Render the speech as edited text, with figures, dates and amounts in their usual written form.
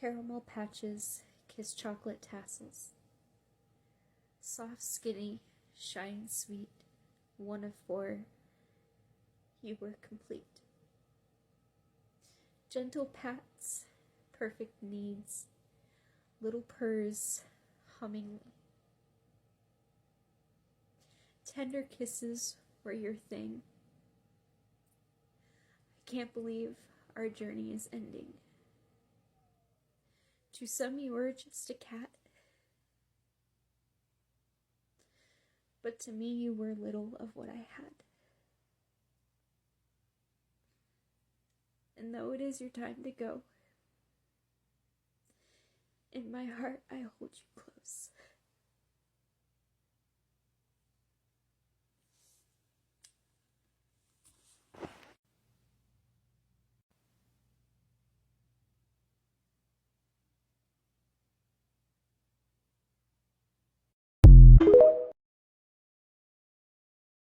Caramel patches kiss chocolate tassels. Soft, skinny, shine sweet, one of four, you were complete. Gentle pats, perfect needs, little purrs, hummingly. Tender kisses were your thing. I can't believe our journey is ending. To some you were just a cat, but to me you were little of what I had. And though it is your time to go, in my heart I hold you close.